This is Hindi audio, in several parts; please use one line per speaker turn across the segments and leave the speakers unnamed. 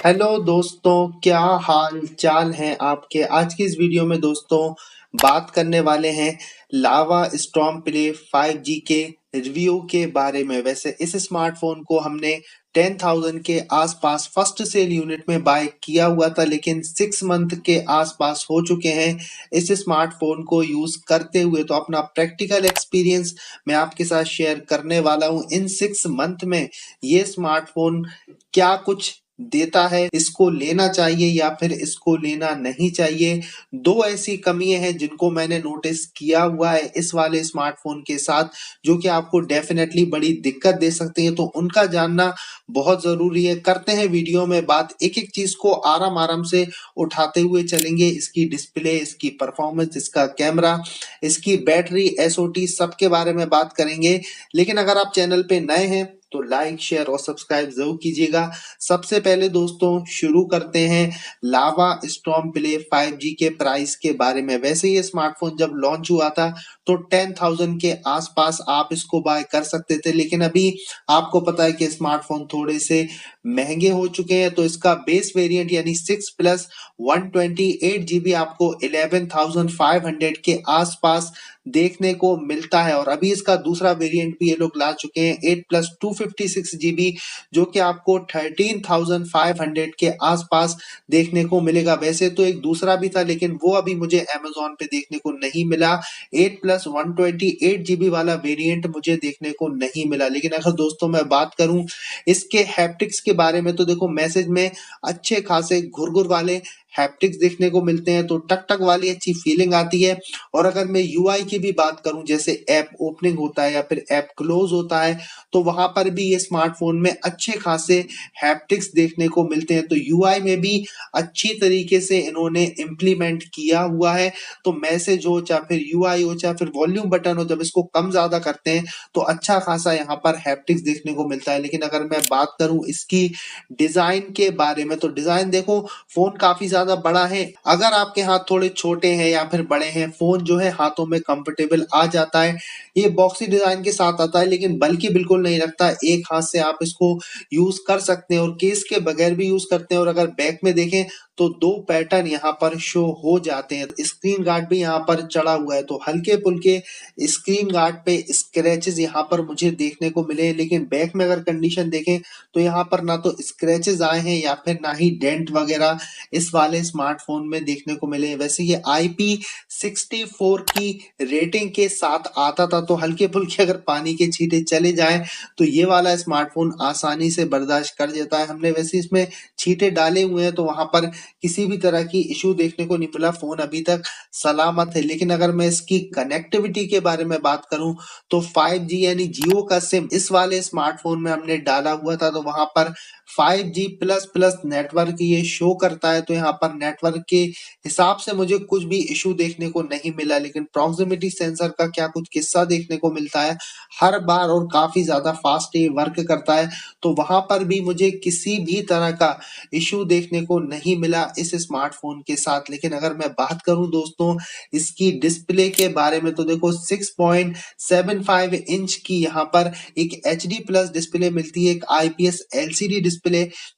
हेलो दोस्तों, क्या हाल चाल है आपके। आज की इस वीडियो में दोस्तों बात करने वाले हैं लावा स्टॉर्म प्ले 5G के रिव्यू के बारे में। वैसे इस स्मार्टफोन को हमने 10,000 के आसपास फर्स्ट सेल यूनिट में बाय किया हुआ था, लेकिन 6 मंथ के आसपास हो चुके हैं इस स्मार्टफोन को यूज करते हुए। तो अपना प्रैक्टिकल एक्सपीरियंस मैं आपके साथ शेयर करने वाला हूं। इन 6 मंथ में ये स्मार्टफोन क्या कुछ देता है, इसको लेना चाहिए या फिर इसको लेना नहीं चाहिए। दो ऐसी कमियां हैं जिनको मैंने नोटिस किया हुआ है इस वाले स्मार्टफोन के साथ, जो कि आपको डेफिनेटली बड़ी दिक्कत दे सकती है। तो उनका जानना बहुत जरूरी है। करते हैं वीडियो में बात, एक एक चीज को आराम आराम से उठाते हुए चलेंगे। इसकी डिस्प्ले, इसकी परफॉर्मेंस, इसका कैमरा, इसकी बैटरी, एसओटी, सबके बारे में बात करेंगे। लेकिन अगर आप चैनल पे नए हैं तो लाइक, शेयर और सब्सक्राइब जरूर कीजिएगा। सबसे पहले दोस्तों शुरू करते हैं लावा स्टॉर्म प्ले 5G के प्राइस के बारे में। वैसे ये स्मार्टफोन जब लॉन्च हुआ था तो 10,000 के आसपास आप इसको बाय कर सकते थे, लेकिन अभी आपको पता है कि स्मार्टफोन थोड़े से महंगे हो चुके हैं। तो इसका बेस वेरिएंट यानी 6 प्लस 128GB आपको 11,500 के आसपास देखने को मिलता है। और अभी इसका दूसरा वेरिएंट भी ये लोग ला चुके हैं 8 प्लस 256GB, जो कि आपको 13,500 के आसपास देखने को मिलेगा। वैसे तो एक दूसरा भी था, लेकिन वो अभी मुझे Amazon पे देखने को नहीं मिला। 8 प्लस 128GB वाला वेरिएंट मुझे देखने को नहीं मिला। लेकिन अगर दोस्तों मैं बात करूं इसके हैप्टिक्स के बारे में, तो देखो मैसेज में अच्छे खासे घुरघुर वाले हैप्टिक्स देखने को मिलते हैं, तो टक टक वाली अच्छी फीलिंग आती है। और अगर मैं यूआई की भी बात करूं, जैसे ऐप ओपनिंग होता है या फिर ऐप क्लोज होता है, तो वहां पर भी ये स्मार्टफोन में अच्छे खासे हैप्टिक्स देखने को मिलते हैं। तो यूआई में भी अच्छी तरीके से इन्होंने इम्प्लीमेंट किया हुआ है। तो मैसेज हो चाहे फिर यूआई हो चाहे फिर वॉल्यूम बटन हो, जब इसको कम ज्यादा करते हैं तो अच्छा खासा यहाँ पर हैप्टिक्स देखने को मिलता है। लेकिन अगर मैं बात करूं इसकी डिजाइन के बारे में, तो डिजाइन देखो, फोन काफी ज्यादा बड़ा है। अगर आपके हाथ थोड़े छोटे हैं या फिर बड़े हैं, फोन जो है हाथों में कंफर्टेबल आ जाता है। ये बॉक्सी डिजाइन के साथ आता है, लेकिन बल्कि बिल्कुल नहीं रखता। एक हाथ से आप इसको यूज कर सकते हैं और केस के बगैर भी यूज करते हैं। और अगर बैक में देखें तो दो पैटर्न यहाँ पर शो हो जाते हैं। स्क्रीन गार्ड भी यहाँ पर चढ़ा हुआ है, तो हल्के फुल्के स्क्रीन गार्ड पे स्क्रैचेस यहाँ पर मुझे देखने को मिले। लेकिन बैक में अगर कंडीशन देखें तो यहाँ पर ना तो स्क्रैचेस आए हैं या फिर ना ही डेंट वगैरह इस वाले स्मार्टफोन में देखने को मिले। वैसे ये IP64 की रेटिंग के साथ आता था, तो हल्के फुल्के अगर पानी के छींटे चले जाएं तो ये वाला स्मार्टफोन आसानी से बर्दाश्त कर देता है। हमने वैसे इसमें छींटे डाले हुए हैं, तो वहां पर किसी भी तरह की इशू देखने को नहीं मिला। फोन अभी तक सलामत है। लेकिन अगर मैं इसकी कनेक्टिविटी के बारे में बात करूं, तो 5G यानी जियो का सिम इस वाले स्मार्टफोन में हमने डाला हुआ था, तो वहां पर 5G प्लस प्लस नेटवर्क ये शो करता है। तो यहाँ पर नेटवर्क के हिसाब से मुझे कुछ भी इशू देखने को नहीं मिला। लेकिन प्रॉक्सिमिटी सेंसर का क्या कुछ किस्सा देखने को मिलता है हर बार, और काफी ज्यादा फास्ट ये वर्क करता है। तो वहां पर भी मुझे किसी भी तरह का इशू देखने को नहीं मिला इस स्मार्टफोन के साथ। लेकिन अगर मैं बात करूं दोस्तों इसकी डिस्प्ले के बारे में, तो देखो 6.75 इंच की यहाँ पर एक HD प्लस डिस्प्ले मिलती है, एक IPS LCD डिस्प्ले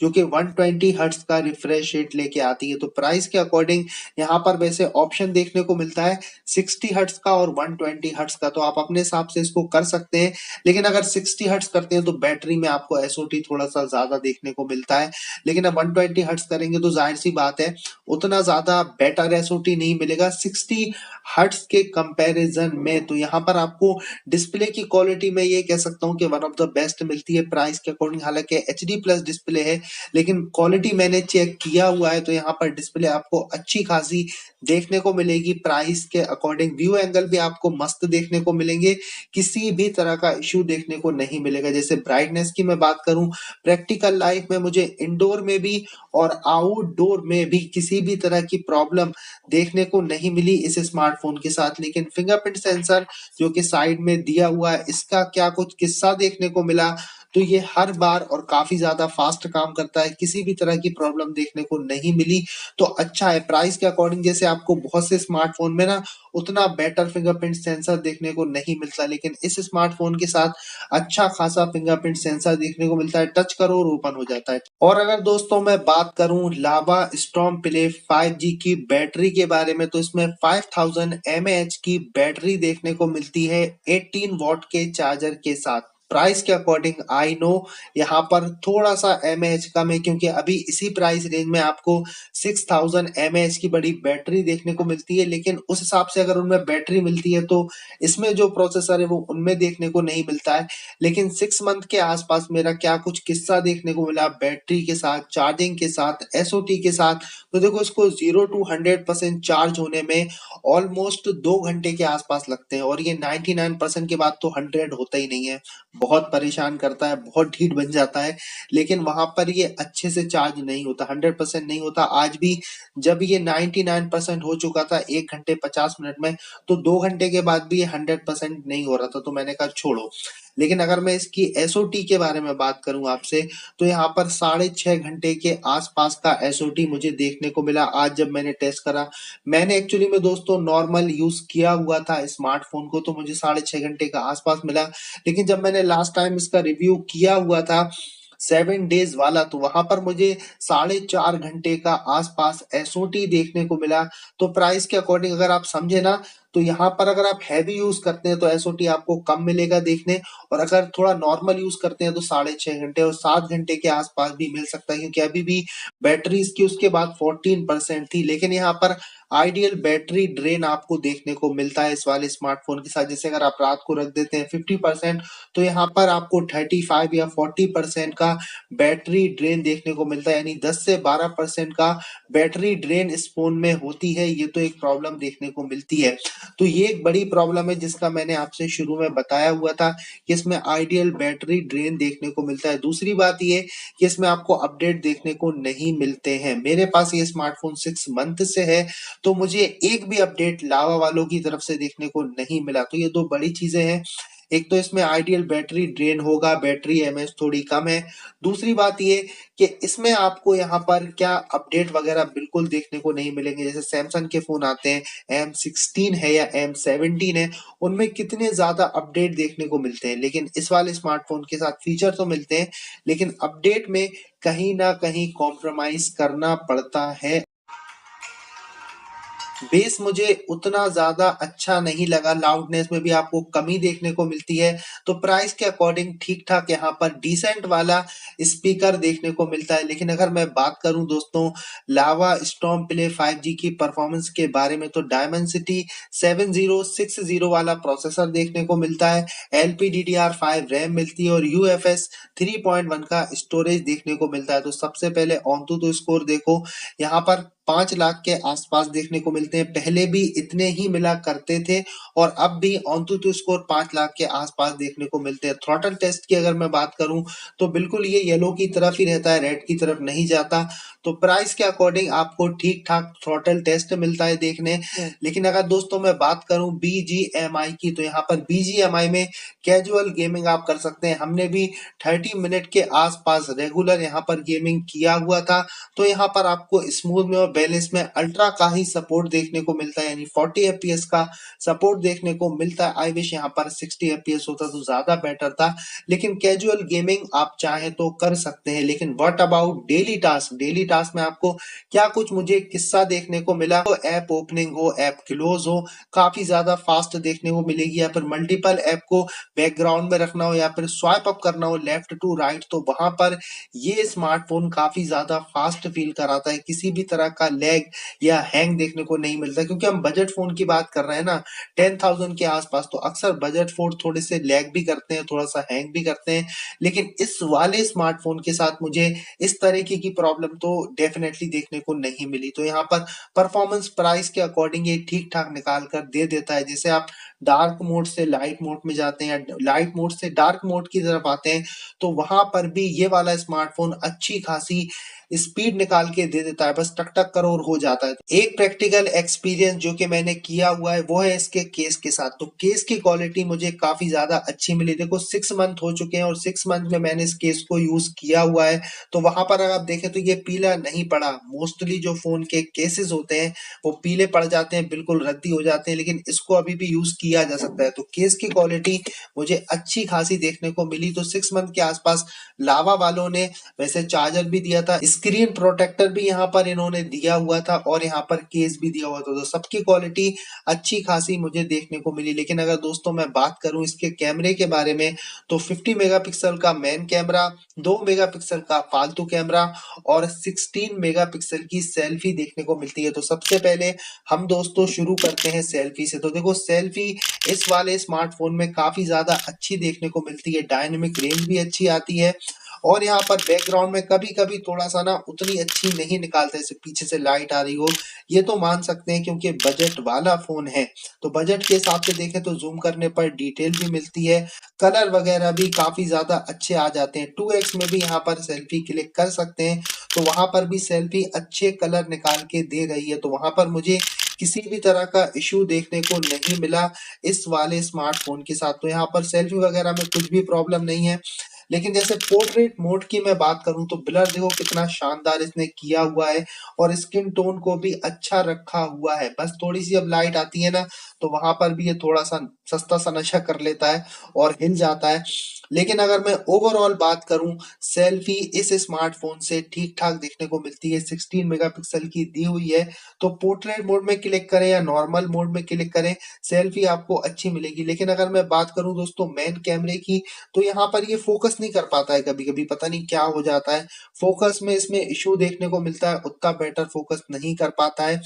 जो कि 120 हर्ट्ज का रिफ्रेश रेट लेके आती है। तो प्राइस के अकॉर्डिंग यहाँ पर वैसे ऑप्शन देखने को मिलता है 60 हर्ट्ज का और 120 हर्ट्ज का, तो आप अपने हिसाब से इसको कर सकते हैं। लेकिन अगर 60 हर्ट्ज करते हैं तो बैटरी में आपको एसओटी थोड़ा सा ज्यादा देखने को मिलता है। लेकिन अब 120 हर्ट्ज करेंगे तो जाहिर सी बात है उतना ज्यादा बेटर एसओटी नहीं मिलेगा 60 हर्ट्ज के कंपैरिजन में। तो यहाँ पर आपको डिस्प्ले की क्वालिटी में ये कह सकता हूँ कि वन ऑफ द बेस्ट मिलती है प्राइस के अकॉर्डिंग। हालांकि HD प्लस डिस्प्ले है, लेकिन क्वालिटी मैंने चेक किया हुआ है, तो यहाँ पर डिस्प्ले आपको अच्छी खासी देखने को मिलेगी प्राइस के अकॉर्डिंग। व्यू एंगल भी आपको मस्त देखने को मिलेंगे, किसी भी तरह का इश्यू देखने को नहीं मिलेगा। जैसे ब्राइटनेस की मैं बात करूं, प्रैक्टिकल लाइफ में मुझे इंडोर में भी और आउटडोर में भी किसी भी तरह की प्रॉब्लम देखने को नहीं मिली इस स्मार्टफोन के साथ। लेकिन फिंगरप्रिंट सेंसर जो कि साइड में दिया हुआ है, इसका क्या कुछ किस्सा देखने को मिला, तो ये हर बार और काफी ज्यादा फास्ट काम करता है, किसी भी तरह की प्रॉब्लम देखने को नहीं मिली। तो अच्छा है, प्राइस के अकॉर्डिंग जैसे आपको बहुत से स्मार्टफोन में ना उतना बेटर फिंगरप्रिंट सेंसर देखने को नहीं मिलता, लेकिन इस स्मार्टफोन के साथ अच्छा खासा फिंगरप्रिंट सेंसर देखने को मिलता है। टच करो और ओपन हो जाता है। और अगर दोस्तों मैं बात करूं लावा स्टॉर्म प्ले 5G की बैटरी के बारे में, तो इसमें 5000 mAh की बैटरी देखने को मिलती है 18 वॉट के चार्जर के साथ। प्राइस के अकॉर्डिंग आई नो यहाँ पर थोड़ा सा mAh कम है, क्योंकि अभी इसी प्राइस रेंज में आपको 6000 mAh की बड़ी बैटरी देखने को मिलती है, लेकिन उस हिसाब से अगर उनमें बैटरी मिलती है तो इसमें जो प्रोसेसर है वो उनमें देखने को नहीं मिलता है। लेकिन 6 मंथ के आसपास मेरा क्या कुछ किस्सा देखने को मिला बैटरी के साथ, चार्जिंग के साथ, एसओटी के साथ। तो देखो, इसको 0 to 100% चार्ज होने में ऑलमोस्ट 2 घंटे के आसपास लगते हैं, और ये 99% के बाद तो 100 होता ही नहीं है। बहुत परेशान करता है, बहुत ढीठ बन जाता है, लेकिन वहां पर ये अच्छे से चार्ज नहीं होता, 100% नहीं होता। आज भी जब ये 99% हो चुका था 1 घंटे 50 मिनट में, तो 2 घंटे के बाद भी ये 100% नहीं हो रहा था। तो मैंने कहा छोड़ो। लेकिन अगर मैं इसकी एसओटी के बारे में बात करूं आपसे, तो यहाँ पर 6.5 घंटे के आसपास का एसओटी मुझे देखने को मिला आज जब मैंने टेस्ट करा। मैंने एक्चुअली में दोस्तों नॉर्मल यूज किया हुआ था स्मार्टफोन को, तो मुझे 6.5 घंटे का आसपास मिला। लेकिन जब मैंने लास्ट टाइम इसका रिव्यू किया हुआ था 7 डेज वाला, तो वहां पर मुझे 4.5 घंटे का आसपास एसओटी देखने को मिला। तो प्राइस के अकॉर्डिंग अगर आप समझे ना, तो यहाँ पर अगर आप हैवी यूज करते हैं तो एसओटी आपको कम मिलेगा देखने, और अगर थोड़ा नॉर्मल यूज करते हैं तो 6.5 घंटे और 7 घंटे के आसपास भी मिल सकता है, क्योंकि अभी भी बैटरी इसकी उसके बाद 14% थी। लेकिन यहाँ पर आइडियल बैटरी ड्रेन आपको देखने को मिलता है इस वाले स्मार्टफोन के साथ। जैसे अगर आप रात को रख देते हैं 50%, तो यहाँ पर आपको 35 या 40% का बैटरी ड्रेन देखने को मिलता है, यानी 10 से 12% का बैटरी ड्रेन इस फोन में होती है। ये तो एक प्रॉब्लम देखने को मिलती है। तो ये एक बड़ी प्रॉब्लम है जिसका मैंने आपसे शुरू में बताया हुआ था कि इसमें आइडियल बैटरी ड्रेन देखने को मिलता है। दूसरी बात ये कि इसमें आपको अपडेट देखने को नहीं मिलते हैं। मेरे पास ये स्मार्टफोन 6 मंथ से है, तो मुझे एक भी अपडेट लावा वालों की तरफ से देखने को नहीं मिला। तो ये दो बड़ी चीजें हैं। एक तो इसमें आइडियल बैटरी ड्रेन होगा, बैटरी एमएच थोड़ी कम है। दूसरी बात ये कि इसमें आपको यहाँ पर क्या अपडेट वगैरह बिल्कुल देखने को नहीं मिलेंगे। जैसे सैमसंग के फोन आते हैं, M16 है या M17 है, उनमें कितने ज्यादा अपडेट देखने को मिलते हैं। लेकिन इस वाले स्मार्टफोन के साथ फीचर तो मिलते हैं, लेकिन अपडेट में कहीं ना कहीं कॉम्प्रोमाइज करना पड़ता है। बेस मुझे उतना ज्यादा अच्छा नहीं लगा, लाउडनेस में भी आपको कमी देखने को मिलती है। तो प्राइस के अकॉर्डिंग ठीक ठाक यहाँ पर डिसेंट वाला स्पीकर देखने को मिलता है। लेकिन अगर मैं बात करूं दोस्तों लावा स्टॉर्म प्ले 5G की परफॉर्मेंस के बारे में, तो डायमेंसिटी 7060 वाला प्रोसेसर देखने को मिलता है, LPDDR5 रैम मिलती है, और UFS 3.1 का स्टोरेज देखने को मिलता है। तो सबसे पहले ऑनटू स्कोर देखो, यहाँ पर 5 लाख के आसपास देखने को मिलते हैं। पहले भी इतने ही मिला करते थे, और अब भी ऑनटू स्कोर 5 लाख के आसपास देखने को मिलते हैं। थ्रॉटल टेस्ट की अगर मैं बात करूं, तो बिल्कुल ये येलो की तरफ ही रहता है, रेड की तरफ नहीं जाता। तो प्राइस के अकॉर्डिंग आपको ठीक ठाक थ्रॉटल टेस्ट मिलता है देखने। लेकिन अगर दोस्तों मैं बात करूं BGMI की, तो यहाँ पर BGMI में कैजुअल गेमिंग आप कर सकते हैं। हमने भी 30 मिनट के आसपास रेगुलर यहाँ पर गेमिंग किया हुआ था। तो यहाँ पर आपको स्मूथ में और बैलेंस में अल्ट्रा का ही सपोर्ट देखने को मिलता है, यानी 40 FPS का सपोर्ट देखने को मिलता है। आई विश यहाँ पर 60 FPS होता तो ज्यादा बेटर था। लेकिन कैजुअल गेमिंग आप चाहे तो कर सकते हैं। लेकिन what about daily task? Daily task में आपको क्या कुछ मुझे किस्सा देखने को मिला, तो ऐप ओपनिंग हो, ऐप क्लोज हो, काफी ज्यादा फास्ट देखने को मिलेगी। या फिर मल्टीपल ऐप को बैकग्राउंड में रखना हो, या फिर स्वाइप अप करना हो लेफ्ट टू राइट, तो वहां पर ये स्मार्टफोन काफी ज्यादा फास्ट फील कराता है। किसी भी तरह का लैग या हैंग देखने को नहीं मिलता, क्योंकि हम बजट फोन की बात कर रहे हैं ना 10,000 के आसपास। तो अक्सर बजट फोन थोड़े से लैग भी करते हैं, थोड़ा सा हैंग भी करते हैं। लेकिन इस वाले स्मार्टफोन के साथ मुझे इस तरीके की प्रॉब्लम तो डेफिनेटली देखने को नहीं मिली। तो यहाँ पर परफॉर्मेंस प्राइस के अकॉर्डिंग ये ठीक ठाक निकाल कर दे देता है। जैसे आप डार्क मोड से लाइट मोड में जाते हैं या लाइट मोड से डार्क मोड की तरफ आते हैं, तो वहां पर भी ये वाला स्मार्टफोन अच्छी खासी स्पीड निकाल के दे देता है, बस टक टक करो और हो जाता है। एक प्रैक्टिकल एक्सपीरियंस जो कि मैंने किया हुआ है वो है इसके केस के साथ। तो केस की क्वालिटी मुझे काफी ज्यादा अच्छी मिली। देखो 6 मंथ हो चुके हैं और 6 मंथ में मैंने इस केस को यूज किया हुआ है, तो वहां पर अगर आप देखें तो ये पीला नहीं पड़ा। मोस्टली जो फोन के केसेस होते हैं वो पीले पड़ जाते हैं, बिल्कुल रद्दी हो जाते हैं, लेकिन इसको अभी भी यूज किया जा सकता है। तो केस की क्वालिटी मुझे अच्छी खासी देखने को मिली। तो 6 मंथ के आसपास लावा वालों ने वैसे चार्जर भी दिया था, स्क्रीन प्रोटेक्टर भी यहाँ पर इन्होंने दिया हुआ था और यहाँ पर केस भी दिया हुआ था। तो सबकी क्वालिटी अच्छी खासी मुझे देखने को मिली। लेकिन अगर दोस्तों मैं बात करूं इसके कैमरे के बारे में, तो 50 मेगापिक्सल का मेन कैमरा, 2 मेगापिक्सल का फालतू कैमरा और 16 मेगापिक्सल की सेल्फी देखने को मिलती है। तो सबसे पहले हम दोस्तों शुरू करते हैं सेल्फी से। तो देखो सेल्फी इस वाले स्मार्टफोन में काफी ज्यादा अच्छी देखने को मिलती है, डायनेमिक रेंज भी अच्छी आती है और यहाँ पर बैकग्राउंड में कभी कभी थोड़ा सा ना उतनी अच्छी नहीं निकालते, जैसे पीछे से लाइट आ रही हो, ये तो मान सकते हैं क्योंकि बजट वाला फोन है। तो बजट के हिसाब से देखें तो जूम करने पर डिटेल भी मिलती है, कलर वगैरह भी काफी ज्यादा अच्छे आ जाते हैं। 2x में भी यहाँ पर सेल्फी क्लिक कर सकते हैं, तो वहां पर भी सेल्फी अच्छे कलर निकाल के दे रही है। तो वहां पर मुझे किसी भी तरह का इश्यू देखने को नहीं मिला इस वाले स्मार्टफोन के साथ। तो यहाँ पर सेल्फी वगैरह में कुछ भी प्रॉब्लम नहीं है। लेकिन जैसे पोर्ट्रेट मोड की मैं बात करूं तो ब्लर देखो कितना शानदार इसने किया हुआ है और स्किन टोन को भी अच्छा रखा हुआ है। बस थोड़ी सी अब लाइट आती है ना, तो वहां पर भी ये थोड़ा सा सस्ता सा नशा कर लेता है और हिल जाता है। लेकिन अगर मैं ओवरऑल बात करूं, सेल्फी इस स्मार्टफोन से ठीक ठाक देखने को मिलती है। 16 मेगापिक्सल की दी हुई है, तो पोर्ट्रेट मोड में क्लिक करें या नॉर्मल मोड में क्लिक करें, सेल्फी आपको अच्छी मिलेगी। लेकिन अगर मैं बात करूं दोस्तों मेन कैमरे की, तो यहाँ पर ये फोकस नहीं कर पाता है, कभी कभी पता नहीं क्या हो जाता है, फोकस में इसमें इश्यू देखने को मिलता है, उतना बेटर फोकस नहीं कर पाता है।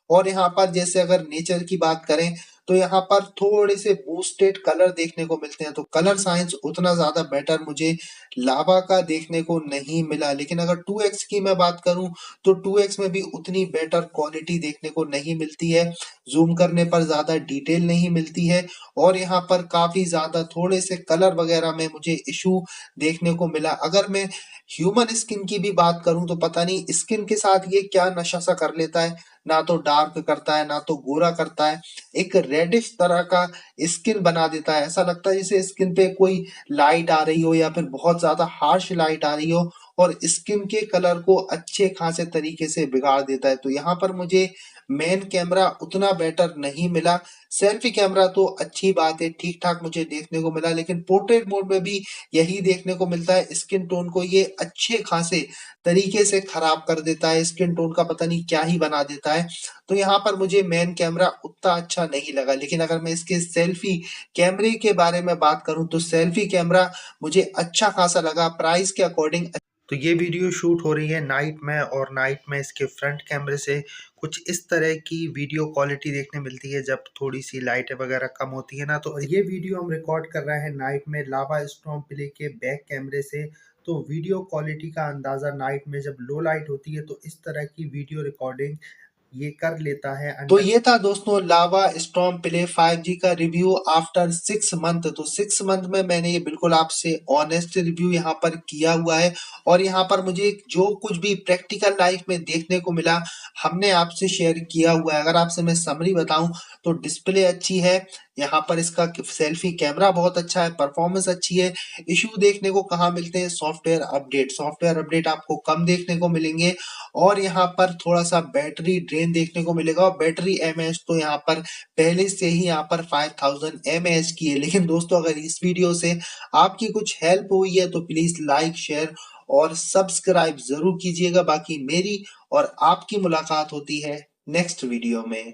और यहाँ पर जैसे अगर नेचर की बात करें तो यहाँ पर थोड़े से बूस्टेड कलर देखने को मिलते हैं, तो कलर साइंस उतना ज्यादा बेटर मुझे लावा का देखने को नहीं मिला। लेकिन अगर 2x की मैं बात करूं तो 2x में भी उतनी बेटर क्वालिटी देखने को नहीं मिलती है, जूम करने पर ज्यादा डिटेल नहीं मिलती है और यहाँ पर काफी ज्यादा थोड़े से कलर वगैरह में मुझे इशू देखने को मिला। अगर मैं ह्यूमन स्किन की भी बात करूं तो पता नहीं स्किन के साथ ये क्या नशा सा कर लेता है, ना तो डार्क करता है ना तो गोरा करता है, एक रेडिश तरह का स्किन बना देता है। ऐसा लगता है जैसे स्किन पे कोई लाइट आ रही हो या फिर बहुत ज्यादा हार्श लाइट आ रही हो और स्किन के कलर को अच्छे खासे तरीके से बिगाड़ देता है। तो यहाँ पर मुझे मेन कैमरा उतना बेटर नहीं मिला। सेल्फी कैमरा तो अच्छी बात है, ठीक ठाक मुझे देखने को मिला, लेकिन पोर्ट्रेट मोड में भी यही देखने को मिलता है, स्किन टोन को ये अच्छे खासे तरीके से खराब कर देता है, स्किन टोन का पता नहीं क्या ही बना देता है। तो यहाँ पर मुझे मेन कैमरा उतना अच्छा नहीं लगा। लेकिन अगर मैं इसके सेल्फी कैमरे के बारे में बात करूं तो सेल्फी कैमरा मुझे अच्छा खासा लगा प्राइस के अकॉर्डिंग। तो ये वीडियो शूट हो रही है नाइट में और नाइट में इसके फ्रंट कैमरे से कुछ इस तरह की वीडियो क्वालिटी देखने मिलती है जब थोड़ी सी लाइटें वगैरह कम होती है ना। तो ये वीडियो हम रिकॉर्ड कर रहे हैं नाइट में लावा स्टॉर्म प्ले के बैक कैमरे से। तो वीडियो क्वालिटी का अंदाजा नाइट में जब लो लाइट होती है तो इस तरह की वीडियो रिकॉर्डिंग ये कर लेता है। तो ये था दोस्तों लावा स्टॉर्म प्ले 5G का रिव्यू आफ्टर 6 मंथ। तो 6 मंथ में मैंने ये बिल्कुल आपसे ऑनेस्ट रिव्यू यहाँ पर किया हुआ है और यहाँ पर मुझे जो कुछ भी प्रैक्टिकल लाइफ में देखने को मिला हमने आपसे शेयर किया हुआ है। अगर आपसे मैं समरी बताऊं तो डिस्प्ले अच्छी है, यहाँ पर इसका सेल्फी कैमरा बहुत अच्छा है, परफॉर्मेंस अच्छी है। इशू देखने को कहाँ मिलते हैं, सॉफ्टवेयर अपडेट आपको कम देखने को मिलेंगे और यहाँ पर थोड़ा सा बैटरी ड्रेन देखने को मिलेगा और बैटरी एमएएच तो यहाँ पर पहले से ही यहाँ पर 5000 mAh की है। लेकिन दोस्तों अगर इस वीडियो से आपकी कुछ हेल्प हुई है तो प्लीज लाइक शेयर और सब्सक्राइब जरूर कीजिएगा। बाकी मेरी और आपकी मुलाकात होती है नेक्स्ट वीडियो में।